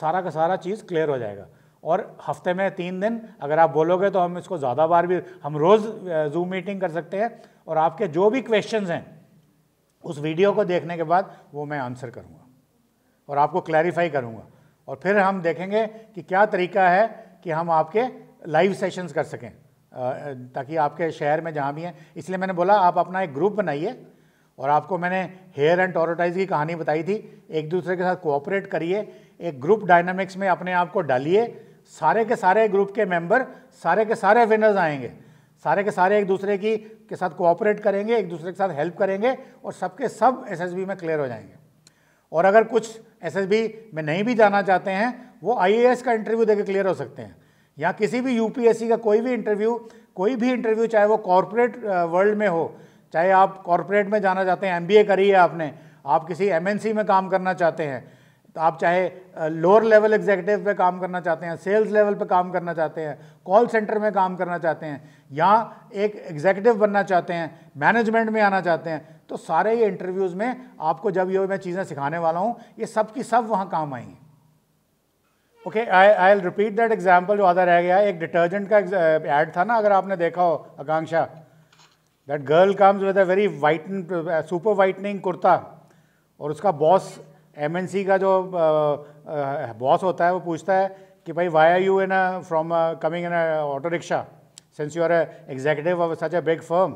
सारा का सारा चीज़ क्लियर हो जाएगा। और हफ्ते में 3 दिन अगर आप बोलोगे तो हम इसको ज़्यादा बार भी हम रोज़ जूम मीटिंग कर सकते हैं और आपके जो भी क्वेश्चंस हैं उस वीडियो को देखने के बाद वो मैं आंसर करूँगा और आपको क्लैरिफाई करूँगा और फिर हम देखेंगे कि क्या तरीका है कि हम आपके लाइव सेशंस कर सकें ताकि आपके शहर में जहाँ भी हैं। इसलिए मैंने बोला आप अपना एक ग्रुप बनाइए और आपको मैंने हेयर एंड टोरोटाइज की कहानी बताई थी, एक दूसरे के साथ कोऑपरेट करिए, एक ग्रुप डायनामिक्स में अपने आप को डालिए, सारे के सारे ग्रुप के मेंबर सारे के सारे विनर्स आएंगे, सारे के सारे एक दूसरे के साथ कोऑपरेट करेंगे, एक दूसरे के साथ हेल्प करेंगे और सबके सब एसएसबी में क्लियर हो जाएंगे। और अगर कुछ एसएसबी में नहीं भी जाना चाहते हैं वो आईएएस का इंटरव्यू देकर क्लियर हो सकते हैं या किसी भी यूपीएससी का कोई भी इंटरव्यू चाहे वो कॉर्पोरेट वर्ल्ड में हो, चाहे आप कॉर्पोरेट में जाना चाहते हैं, एमबीए करी है आपने, आप किसी एमएनसी में काम करना चाहते हैं, तो आप चाहे लोअर लेवल एग्जीक्यूटिव पे काम करना चाहते हैं, सेल्स लेवल पे काम करना चाहते हैं, कॉल सेंटर में काम करना चाहते हैं या एक एग्जीक्यूटिव बनना चाहते हैं, मैनेजमेंट में आना चाहते हैं, तो सारे ये इंटरव्यूज़ में आपको जब ये मैं चीज़ें सिखाने वाला हूँ ये सब की सब वहाँ काम आएंगी। Okay, I will repeat that example जो आधा रह गया। एक डिटर्जेंट का ऐड था ना, अगर आपने देखा हो Akanksha, that girl comes with a very super whitening kurta और उसका बॉस एमएनसी का जो बॉस होता है वो पूछता है कि भाई why are you from coming in auto rickshaw since you are executive of such a big firm.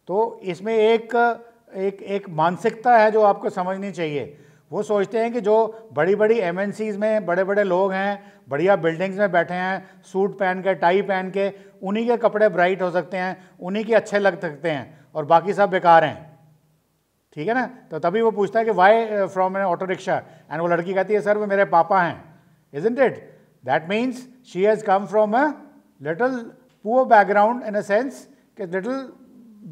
तो इसमें एक मानसिकता है जो आपको समझनी चाहिए। वो सोचते हैं कि जो बड़ी बड़ी एमएनसीज में बड़े बड़े लोग हैं, बढ़िया बिल्डिंग्स में बैठे हैं, सूट पहन के, टाई पहन के, उन्हीं के कपड़े ब्राइट हो सकते हैं, उन्हीं के अच्छे लग सकते हैं और बाकी सब बेकार हैं, ठीक है ना। तो तभी वो पूछता है कि why from an auto rickshaw, and वो लड़की कहती है सर वो मेरे पापा हैं। Isn't it? That means she has come from a little poor background in a sense कि little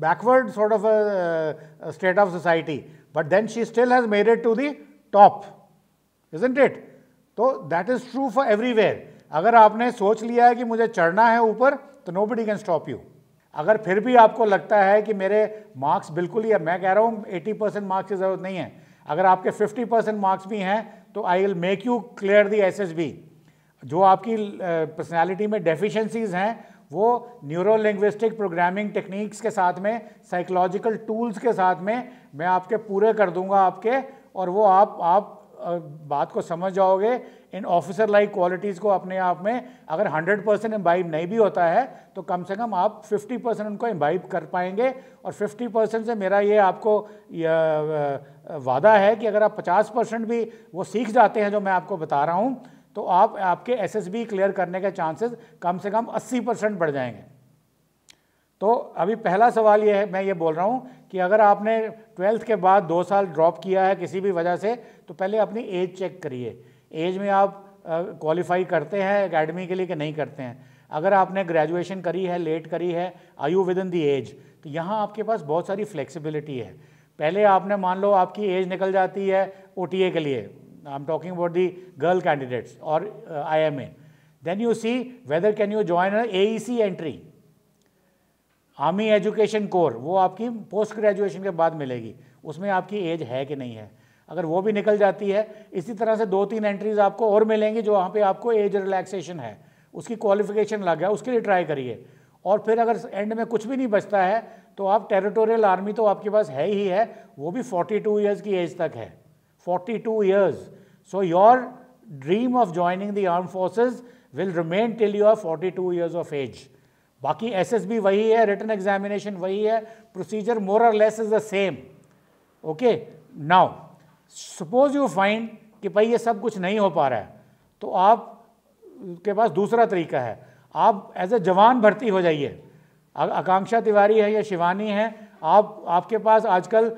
backward sort of a state of society, but then she still has made it to the top, isn't it? तो that is true for everywhere. अगर आपने सोच लिया है कि मुझे चढ़ना है ऊपर तो nobody can stop you. अगर फिर भी आपको लगता है कि मेरे मार्क्स बिल्कुल ही, मैं कह रहा हूँ 80% मार्क्स की ज़रूरत नहीं है, अगर आपके 50% मार्क्स भी हैं तो I will make you clear the SSB. जो आपकी पर्सनैलिटी में डेफिशिएंसीज हैं वो न्यूरो लिंग्विस्टिक प्रोग्रामिंग टेक्निक्स के साथ में, साइकोलॉजिकल टूल्स के साथ में मैं आपके पूरे कर दूंगा आपके, और वो आप बात को समझ जाओगे। इन ऑफिसर लाइक क्वालिटीज़ को अपने आप में अगर 100% इम्बाइब नहीं भी होता है तो कम से कम आप 50% उनको इम्बाइब कर पाएंगे। और 50% से मेरा ये आपको वादा है कि अगर आप 50% भी वो सीख जाते हैं जो मैं आपको बता रहा हूँ तो आपके एसएसबी क्लियर करने के चांसेस कम से कम 80% बढ़ जाएंगे। तो अभी पहला सवाल ये है, मैं ये बोल रहा हूँ कि अगर आपने 12th के बाद 2 साल ड्रॉप किया है किसी भी वजह से तो पहले अपनी एज चेक करिए। एज में आप क्वालिफाई करते हैं एकेडमी के लिए कि नहीं करते हैं। अगर आपने ग्रेजुएशन करी है, लेट करी है, are you within the age, तो यहाँ आपके पास बहुत सारी फ्लेक्सिबिलिटी है। पहले आपने मान लो आपकी एज निकल जाती है OTA के लिए, I'm talking about the girl candidates or IMA. Then you see whether can you join an AEC entry, army education corps, वो आपकी पोस्ट ग्रेजुएशन के बाद मिलेगी, उसमें आपकी एज है कि नहीं है। अगर वो भी निकल जाती है, इसी तरह से 2-3 एंट्रीज आपको और मिलेंगी जो वहाँ पे आपको एज रिलैक्सेशन है, उसकी क्वालिफिकेशन लग गया, उसके लिए ट्राई करिए। और फिर अगर एंड में कुछ भी नहीं बचता है तो आप टेरिटोरियल आर्मी तो आपके पास है ही है, वो भी 42 ईयर्स की एज तक है, 42 years. So your dream of joining the armed forces will remain till you are 42 years of age. बाकी SSB वही है, written examination वही है, procedure more or less is the same. Okay, now suppose you find कि भाई ये सब कुछ नहीं हो पा रहा है, तो आप के पास दूसरा तरीका है, आप एज ए जवान भर्ती हो जाइए। आकांक्षा तिवारी है या शिवानी है, आपके पास आजकल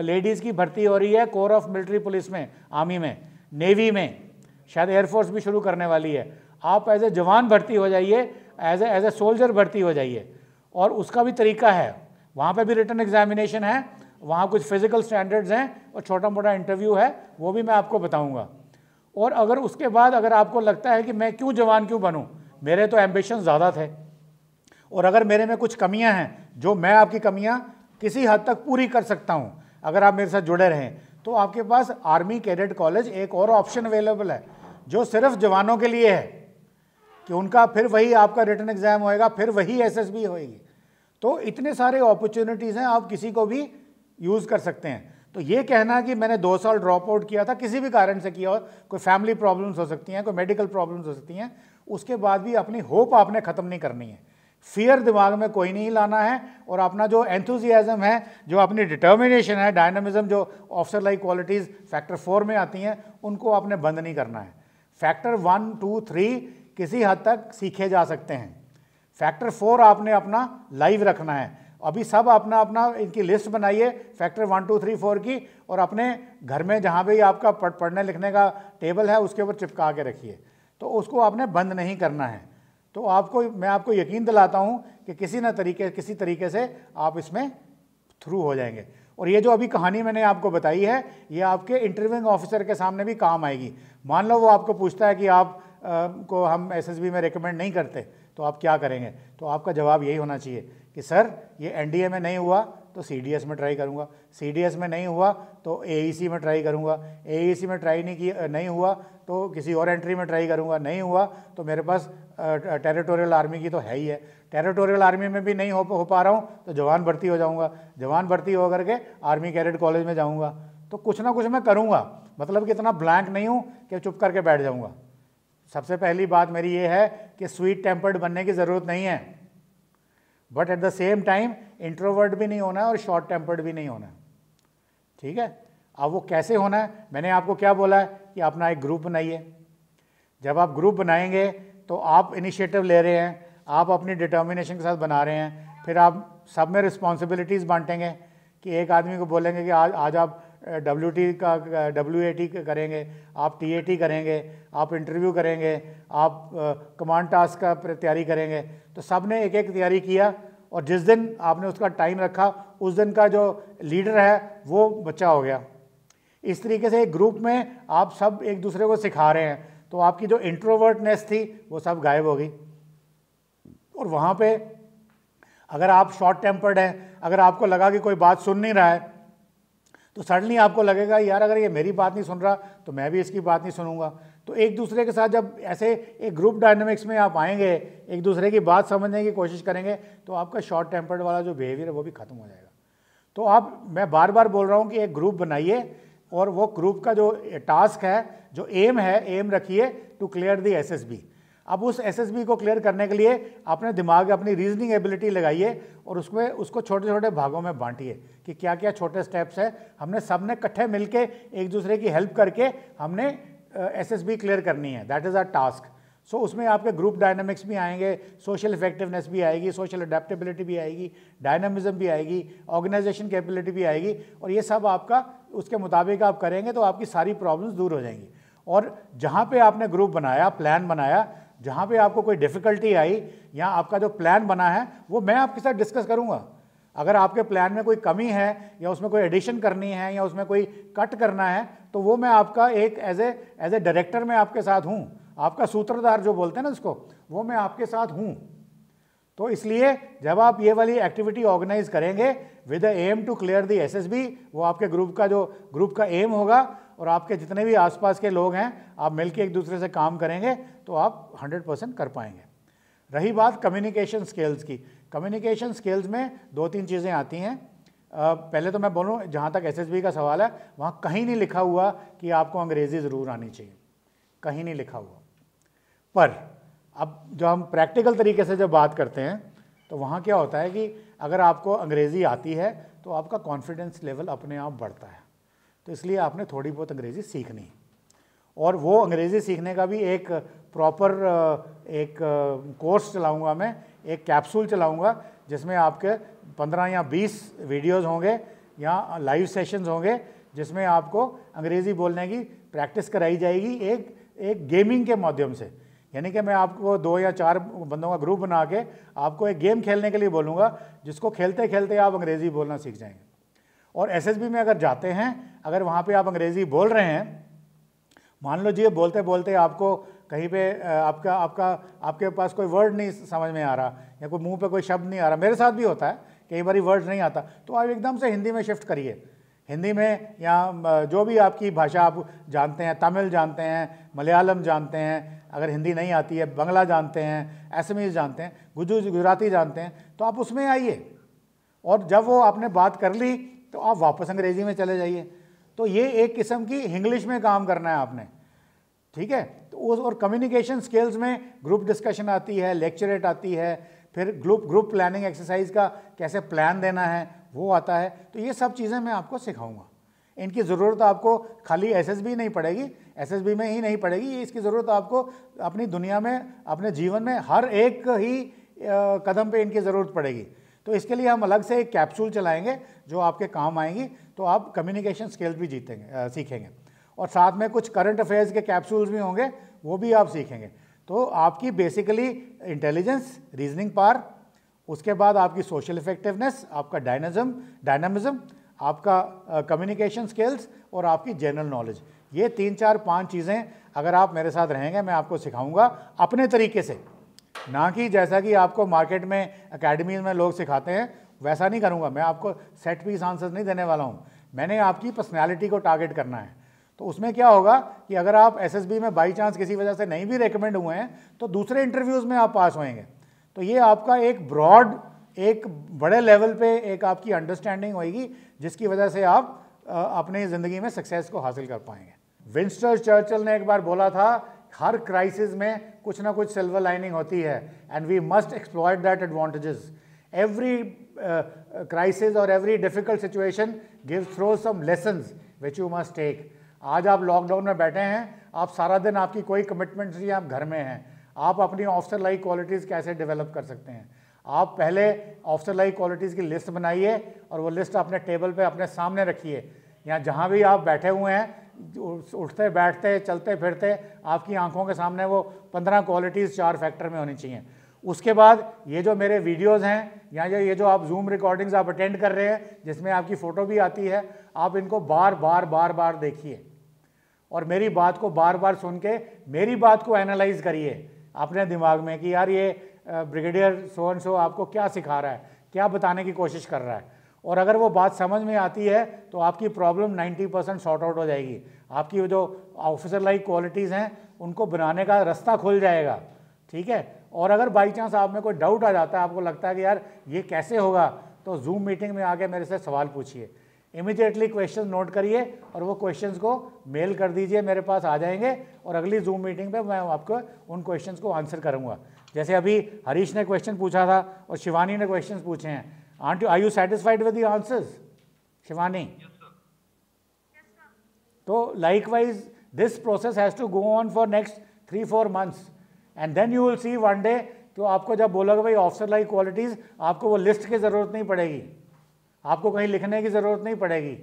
लेडीज़ की भर्ती हो रही है कोर ऑफ मिलिट्री पुलिस में, आर्मी में, नेवी में, शायद एयरफोर्स भी शुरू करने वाली है। आप एज ए जवान भर्ती हो जाइए, एज ए सोल्जर भर्ती हो जाइए। और उसका भी तरीका है, वहाँ पे भी रिटन एग्जामिनेशन है, वहाँ कुछ फिजिकल स्टैंडर्ड्स हैं और छोटा मोटा इंटरव्यू है, वो भी मैं आपको बताऊँगा। और अगर उसके बाद अगर आपको लगता है कि मैं क्यों जवान क्यों बनूँ, मेरे तो एम्बिशन ज़्यादा थे, और अगर मेरे में कुछ कमियां हैं जो मैं आपकी कमियां किसी हद तक पूरी कर सकता हूं, अगर आप मेरे साथ जुड़े रहें, तो आपके पास आर्मी कैडेट कॉलेज एक और ऑप्शन अवेलेबल है जो सिर्फ जवानों के लिए है कि उनका फिर वही आपका रिटन एग्जाम होएगा, फिर वही एसएसबी होएगी। तो इतने सारे अपॉर्चुनिटीज़ हैं, आप किसी को भी यूज़ कर सकते हैं। तो ये कहना कि मैंने 2 साल ड्रॉप आउट किया था, किसी भी कारण से किया हो, कोई फैमिली प्रॉब्लम्स हो सकती हैं, कोई मेडिकल प्रॉब्लम्स हो सकती हैं, उसके बाद भी अपनी होप आपने ख़त्म नहीं करनी है। फियर दिमाग में कोई नहीं लाना है, और अपना जो एंथुजियाज्म है, जो अपनी डिटर्मिनेशन है, डायनामिज्म, जो ऑफिसर लाइक क्वालिटीज़ फैक्टर 4 में आती हैं, उनको आपने बंद नहीं करना है। फैक्टर 1, 2, 3 किसी हद तक सीखे जा सकते हैं, फैक्टर 4 आपने अपना लाइव रखना है। अभी सब अपना अपना इनकी लिस्ट बनाइए फैक्टर 1, 2, 3, 4 की, और अपने घर में जहाँ भी आपका पढ़ने लिखने का टेबल है उसके ऊपर चिपका के रखिए। तो उसको आपने बंद नहीं करना है। तो मैं आपको यकीन दिलाता हूँ कि किसी तरीके से आप इसमें थ्रू हो जाएंगे। और ये जो अभी कहानी मैंने आपको बताई है, ये आपके इंटरव्यूइंग ऑफिसर के सामने भी काम आएगी। मान लो वो आपको पूछता है कि आप को हम एसएसबी में रिकमेंड नहीं करते, तो आप क्या करेंगे? तो आपका जवाब यही होना चाहिए कि सर ये एनडीए में नहीं हुआ तो सीडीएस में ट्राई करूंगा, सीडीएस में नहीं हुआ तो एईसी में ट्राई करूंगा, एईसी में ट्राई नहीं हुआ तो किसी और एंट्री में ट्राई करूंगा, नहीं हुआ तो मेरे पास टेरिटोरियल आर्मी की तो है ही है, टेरिटोरियल आर्मी में भी नहीं हो पा रहा हूँ तो जवान भर्ती हो जाऊँगा, जवान भर्ती हो करके आर्मी कैडेट कॉलेज में जाऊँगा। तो कुछ ना कुछ मैं करूँगा, मतलब कि इतना ब्लैंक नहीं हूँ कि चुप करके बैठ जाऊँगा। सबसे पहली बात मेरी ये है कि स्वीट टेम्पर्ड बनने की ज़रूरत नहीं है, but at the same time introvert भी नहीं होना है और शॉर्ट टेम्पर्ड भी नहीं होना है। ठीक है, अब वो कैसे होना है? मैंने आपको क्या बोला है कि अपना एक ग्रुप बनाइए। जब आप ग्रुप बनाएंगे तो आप इनिशिएटिव ले रहे हैं, आप अपनी डिटर्मिनेशन के साथ बना रहे हैं, फिर आप सब में रिस्पॉन्सिबिलिटीज़ बांटेंगे कि एक आदमी को बोलेंगे कि आज आप WAT करेंगे, आप TAT करेंगे, आप इंटरव्यू करेंगे, आप कमांड टास्क का तैयारी करेंगे। तो सब ने एक एक तैयारी किया, और जिस दिन आपने उसका टाइम रखा उस दिन का जो लीडर है वो बच्चा हो गया। इस तरीके से एक ग्रुप में आप सब एक दूसरे को सिखा रहे हैं, तो आपकी जो इंट्रोवर्टनेस थी वो सब गायब हो गई। और वहाँ पे अगर आप शॉर्ट टेम्पर्ड हैं, अगर आपको लगा कि कोई बात सुन नहीं रहा है, तो सडनली आपको लगेगा यार अगर ये मेरी बात नहीं सुन रहा तो मैं भी इसकी बात नहीं सुनूंगा। तो एक दूसरे के साथ जब ऐसे एक ग्रुप डायनामिक्स में आप आएंगे, एक दूसरे की बात समझने की कोशिश करेंगे, तो आपका शॉर्ट टेम्पर्ड वाला जो बिहेवियर है वो भी खत्म हो जाएगा। तो मैं बार बार बोल रहा हूँ कि एक ग्रुप बनाइए, और वो ग्रुप का जो टास्क है, जो एम रखिए टू क्लियर द एसएसबी। अब उस एसएसबी को क्लियर करने के लिए अपने दिमाग, अपनी रीजनिंग एबिलिटी लगाइए, और उसको छोटे छोटे भागों में बांटिए कि क्या क्या छोटे स्टेप्स हैं। हमने सब ने इकट्ठे मिलके एक दूसरे की हेल्प करके हमने एसएसबी क्लियर करनी है। That is our task. So उसमें आपके ग्रुप डायनामिक्स भी आएंगे, सोशल इफेक्टिवनेस भी आएगी, सोशल अडेप्टेबिलिटी भी आएगी, डायनामिज्म भी आएगी, ऑर्गेनाइजेशन कैपेबिलिटी भी आएगी, और ये सब आपका उसके मुताबिक आप करेंगे तो आपकी सारी प्रॉब्लम्स दूर हो जाएंगी। और जहाँ पे आपने ग्रुप बनाया, प्लान बनाया, जहाँ पे आपको कोई डिफ़िकल्टी आई या आपका जो प्लान बना है वो मैं आपके साथ डिस्कस करूँगा। अगर आपके प्लान में कोई कमी है या उसमें कोई एडिशन करनी है या उसमें कोई कट करना है, तो वो मैं आपका एक एज ए डायरेक्टर मैं आपके साथ हूँ, आपका सूत्रधार जो बोलते हैं ना उसको, वो मैं आपके साथ हूँ। तो इसलिए जब आप ये वाली एक्टिविटी ऑर्गेनाइज करेंगे with the aim to clear the SSB, वो आपके ग्रुप का एम होगा, और आपके जितने भी आसपास के लोग हैं आप मिलकर एक दूसरे से काम करेंगे तो आप 100% कर पाएंगे। रही बात कम्युनिकेशन स्किल्स की, कम्युनिकेशन स्किल्स में 2-3 चीज़ें आती हैं। पहले तो मैं बोलूँ, जहाँ तक एसएसबी का सवाल है, वहाँ कहीं नहीं लिखा हुआ कि आपको अंग्रेज़ी ज़रूर आनी चाहिए, कहीं नहीं लिखा हुआ। पर अब जो हम प्रैक्टिकल तरीके से जब बात करते हैं तो वहाँ क्या होता है कि अगर आपको अंग्रेज़ी आती है तो आपका कॉन्फिडेंस लेवल अपने आप बढ़ता है। तो इसलिए आपने थोड़ी बहुत अंग्रेज़ी सीखनी, और वो अंग्रेज़ी सीखने का भी एक प्रॉपर एक कोर्स चलाऊंगा मैं, एक कैप्सूल चलाऊंगा जिसमें आपके 15 या 20 वीडियोज़ होंगे या लाइव सेशंस होंगे, जिसमें आपको अंग्रेज़ी बोलने की प्रैक्टिस कराई जाएगी एक गेमिंग के माध्यम से। यानी कि मैं आपको 2 या 4 बंदों का ग्रुप बना के आपको एक गेम खेलने के लिए बोलूँगा, जिसको खेलते खेलते आप अंग्रेज़ी बोलना सीख जाएंगे। और एसएसबी में अगर जाते हैं, अगर वहाँ पे आप अंग्रेज़ी बोल रहे हैं, मान लो जी बोलते बोलते आपको कहीं पे आपके पास कोई वर्ड नहीं समझ में आ रहा या कोई मुंह पे कोई शब्द नहीं आ रहा, मेरे साथ भी होता है, कई बार वर्ड नहीं आता, तो आप एकदम से हिंदी में शिफ्ट करिए। हिंदी में या जो भी आपकी भाषा आप जानते हैं, तमिल जानते हैं, मलयालम जानते हैं, अगर हिंदी नहीं आती है बंगला जानते हैं, असमीज़ जानते हैं, गुजराती जानते हैं, तो आप उसमें आइए। और जब वो आपने बात कर ली तो आप वापस अंग्रेज़ी में चले जाइए। तो ये एक किस्म की इंग्लिश में काम करना है आपने, ठीक है। तो उस और कम्युनिकेशन स्किल्स में ग्रुप डिस्कशन आती है, लेक्चरेट आती है, फिर ग्रुप प्लानिंग एक्सरसाइज का कैसे प्लान देना है वो आता है। तो ये सब चीज़ें मैं आपको सिखाऊंगा। इनकी ज़रूरत आपको खाली एसएसबी नहीं पड़ेगी, एसएसबी में ही नहीं पड़ेगी, इसकी ज़रूरत आपको अपनी दुनिया में, अपने जीवन में हर एक ही कदम पे इनकी ज़रूरत पड़ेगी। तो इसके लिए हम अलग से एक कैप्सूल चलाएंगे जो आपके काम आएंगी, तो आप कम्युनिकेशन स्किल्स भी सीखेंगे। और साथ में कुछ करंट अफेयर्स के कैप्सूल्स भी होंगे, वो भी आप सीखेंगे। तो आपकी बेसिकली इंटेलिजेंस, रीजनिंग पावर, उसके बाद आपकी सोशल इफेक्टिवनेस, आपका डायनामिज्म, आपका कम्युनिकेशन स्किल्स और आपकी जनरल नॉलेज, ये 3, 4, 5 चीज़ें अगर आप मेरे साथ रहेंगे, मैं आपको सिखाऊंगा अपने तरीके से, ना कि जैसा कि आपको मार्केट में एकेडमीज में लोग सिखाते हैं वैसा नहीं करूंगा। मैं आपको सेट पीस आंसर्स नहीं देने वाला हूं, मैंने आपकी पर्सनैलिटी को टारगेट करना है। तो उसमें क्या होगा कि अगर आप एसएसबी में बाई चांस किसी वजह से नहीं भी रिकमेंड हुए हैं तो दूसरे इंटरव्यूज़ में आप पास होएंगे। तो ये आपका एक ब्रॉड, एक बड़े लेवल पे एक आपकी अंडरस्टैंडिंग होगी, जिसकी वजह से आप अपनी ज़िंदगी में सक्सेस को हासिल कर पाएंगे। विंस्टन चर्चिल ने एक बार बोला था, हर क्राइसिस में कुछ ना कुछ सिल्वर लाइनिंग होती है, and we must exploit that advantages. Every crisis और every difficult situation gives through some lessons which you must take. आज आप लॉकडाउन में बैठे हैं, आप सारा दिन, आपकी कोई कमिटमेंट्स नहीं, आप घर में हैं, आप अपनी ऑफिसर लाइक क्वालिटीज़ कैसे डेवलप कर सकते हैं। आप पहले ऑफिसर लाइक क्वालिटीज़ की लिस्ट बनाइए और वो लिस्ट अपने टेबल पे अपने सामने रखिए, या जहाँ भी आप बैठे हुए हैं, उठते बैठते चलते फिरते आपकी आंखों के सामने वो 15 क्वालिटीज़ 4 फैक्टर में होनी चाहिए। उसके बाद ये जो मेरे वीडियोस हैं या ये जो आप जूम रिकॉर्डिंग्स आप अटेंड कर रहे हैं जिसमें आपकी फ़ोटो भी आती है, आप इनको बार बार देखिए और मेरी बात को बार बार सुन के मेरी बात को एनालाइज करिए अपने दिमाग में कि यार ये ब्रिगेडियर सो एंड सो आपको क्या सिखा रहा है, क्या बताने की कोशिश कर रहा है। और अगर वो बात समझ में आती है तो आपकी प्रॉब्लम 90% सॉर्ट आउट हो जाएगी। आपकी जो ऑफिसर लाइक क्वालिटीज़ हैं उनको बनाने का रास्ता खुल जाएगा, ठीक है। और अगर बाई चांस आप में कोई डाउट आ जाता है, आपको लगता है कि यार ये कैसे होगा, तो जूम मीटिंग में आके मेरे से सवाल पूछिए। इमीडिएटली क्वेश्चन नोट करिए और वो क्वेश्चंस को मेल कर दीजिए, मेरे पास आ जाएंगे और अगली जूम मीटिंग पे मैं आपको उन क्वेश्चंस को आंसर करूंगा। जैसे अभी हरीश ने क्वेश्चन पूछा था और शिवानी ने क्वेश्चंस पूछे हैं। Are you satisfied with the answers Shivani? Yes, sir. तो likewise this process has to go on for next 3-4 months and then you will see one day. तो आपको जब बोलोगे भाई ऑफिसर लाइक क्वालिटीज़, आपको वो लिस्ट की ज़रूरत नहीं पड़ेगी, आपको कहीं लिखने की ज़रूरत नहीं पड़ेगी।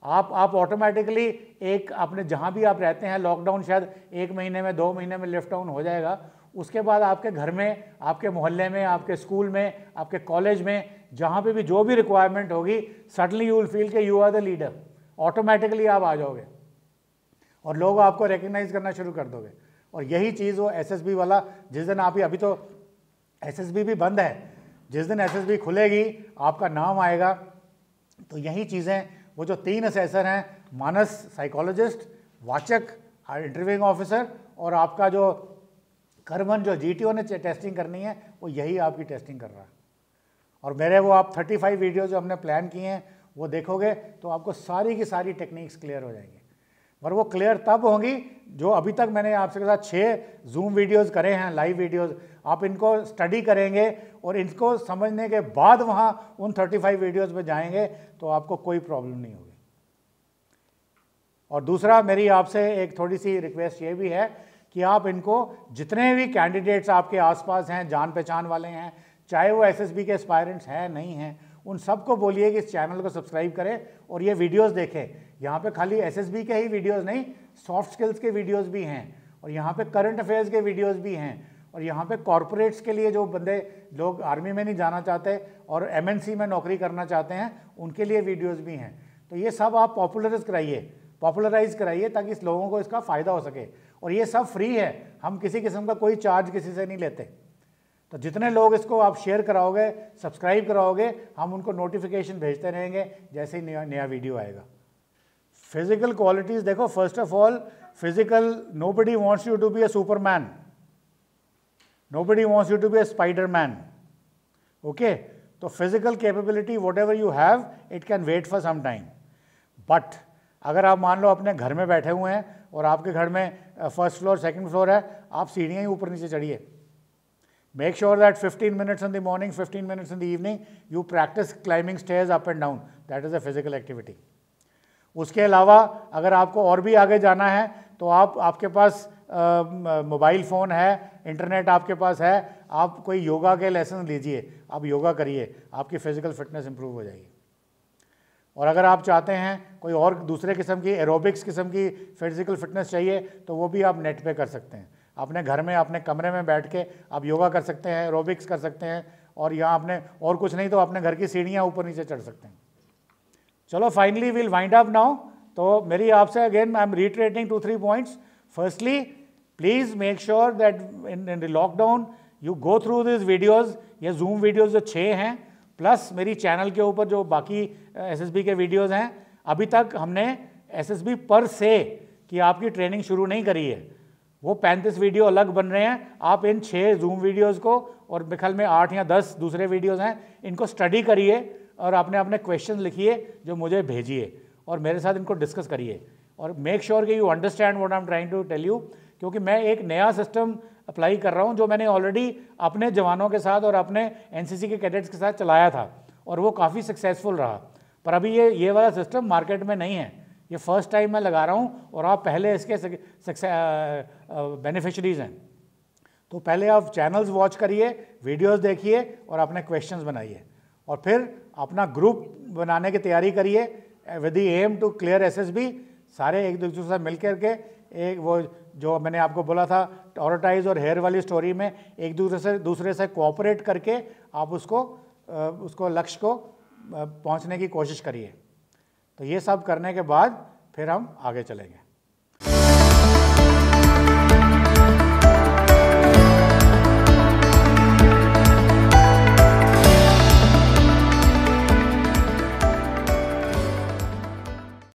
आप ऑटोमेटिकली एक अपने जहाँ भी आप रहते हैं, लॉकडाउन शायद 1 महीने में 2 महीने में लिफ्ट डाउन हो जाएगा। उसके बाद आपके घर में, आपके मोहल्ले में, आपके स्कूल में, आपके कॉलेज में, जहाँ पे भी जो भी रिक्वायरमेंट होगी, सडनली यू विल फील कि you are the leader. Automatically आप आ जाओगे और लोग आपको रिकग्नाइज करना शुरू कर दोगे। और यही चीज़ वो एसएसबी वाला, जिस दिन आप ही, अभी तो एसएसबी भी बंद है, जिस दिन एसएसबी खुलेगी आपका नाम आएगा। तो यही चीज़ें, वो जो 3 असेसर हैं, मानस साइकोलॉजिस्ट, वाचक इंटरव्यूइंग ऑफिसर और आपका जो करमन जो जीटीओ ने टेस्टिंग करनी है, वो यही आपकी टेस्टिंग कर रहा है। और मेरे वो आप 35 वीडियो जो हमने प्लान किए हैं वो देखोगे तो आपको सारी की सारी टेक्निक्स क्लियर हो जाएंगी। पर वो क्लियर तब होंगी जो अभी तक मैंने आपके साथ 6 जूम वीडियोस करे हैं, लाइव वीडियोस। आप इनको स्टडी करेंगे और इनको समझने के बाद वहाँ उन 35 वीडियोस में जाएंगे तो आपको कोई प्रॉब्लम नहीं होगी। और दूसरा, मेरी आपसे एक थोड़ी सी रिक्वेस्ट ये भी है कि आप इनको, जितने भी कैंडिडेट्स आपके आसपास हैं, जान पहचान वाले हैं, चाहे वो एसएसबी के एस्पायरेंट्स हैं नहीं हैं, उन सबको बोलिए कि इस चैनल को सब्सक्राइब करें और ये वीडियोस देखें। यहाँ पे खाली एसएसबी के ही वीडियोस नहीं, सॉफ्ट स्किल्स के वीडियोस भी हैं और यहाँ पे करंट अफेयर्स के वीडियोस भी हैं और यहाँ पे कॉरपोरेट्स के लिए जो बंदे लोग आर्मी में नहीं जाना चाहते और एमएनसी में नौकरी करना चाहते हैं, उनके लिए वीडियोज़ भी हैं। तो ये सब आप पॉपुलराइज कराइए ताकि इस लोगों को इसका फ़ायदा हो सके। और ये सब फ्री है, हम किसी किस्म का कोई चार्ज किसी से नहीं लेते। तो जितने लोग इसको आप शेयर कराओगे, सब्सक्राइब कराओगे, हम उनको नोटिफिकेशन भेजते रहेंगे जैसे ही नया वीडियो आएगा। फिजिकल क्वालिटीज देखो, first of all physical, nobody wants you to be a superman, nobody wants you to be a spiderman, okay. तो physical capability whatever you have, it can wait for some time. But अगर आप मान लो अपने घर में बैठे हुए हैं और आपके घर में फर्स्ट फ्लोर सेकंड फ्लोर है, आप सीढ़ियाँ ही ऊपर नीचे चढ़िए। Make sure that 15 minutes in the morning, 15 minutes in the evening, you practice climbing stairs up and down. That is a physical activity. उसके अलावा अगर आपको और भी आगे जाना है तो आपके पास मोबाइल फ़ोन है, इंटरनेट आपके पास है, आप कोई योगा के लेसन लीजिए, आप योगा करिए, आपकी फ़िज़िकल फिटनेस इंप्रूव हो जाएगी। और अगर आप चाहते हैं कोई और दूसरे किस्म की एरोबिक्स किस्म की फिज़िकल फिटनेस चाहिए तो वो भी आप नेट पे कर सकते हैं। अपने घर में अपने कमरे में बैठ के आप योगा कर सकते हैं, एरोबिक्स कर सकते हैं, और यहाँ आपने और कुछ नहीं तो अपने घर की सीढ़ियाँ ऊपर नीचे चढ़ सकते हैं। चलो finally will wind up now. तो मेरी आपसे again I am retreating 2-3 points. Firstly please make sure that in the lockdown you go through this videos. ये जूम वीडियोज़ जो 6 हैं, प्लस मेरी चैनल के ऊपर जो बाकी SSB के वीडियोज़ हैं, अभी तक हमने SSB पर से कि आपकी ट्रेनिंग शुरू नहीं करी है, वो 35 वीडियो अलग बन रहे हैं। आप इन 6 जूम वीडियोज़ को और बिखल में 8 या 10 दूसरे वीडियोज़ हैं, इनको स्टडी करिए और अपने अपने क्वेश्चन लिखिए जो मुझे भेजिए और मेरे साथ इनको डिस्कस करिए। और मेक श्योर कि you understand what I am trying to tell you, क्योंकि मैं एक नया सिस्टम अप्लाई कर रहा हूँ जो मैंने ऑलरेडी अपने जवानों के साथ और अपने NCC के कैडेट्स के साथ चलाया था और वो काफ़ी सक्सेसफुल रहा। पर अभी ये वाला सिस्टम मार्केट में नहीं है, ये फर्स्ट टाइम मैं लगा रहा हूँ और आप पहले इसके बेनिफिशरीज हैं। तो पहले आप चैनल्स वॉच करिए, वीडियोस देखिए और अपने क्वेश्चंस बनाइए और फिर अपना ग्रुप बनाने की तैयारी करिए with the aim to clear SSB। सारे एक दूसरे से मिल करके एक वो जो मैंने आपको बोला था टॉर्टाइज और हेयर वाली स्टोरी में एक दूसरे से कोऑपरेट करके आप उसको लक्ष्य को पहुंचने की कोशिश करिए। तो ये सब करने के बाद फिर हम आगे चलेंगे।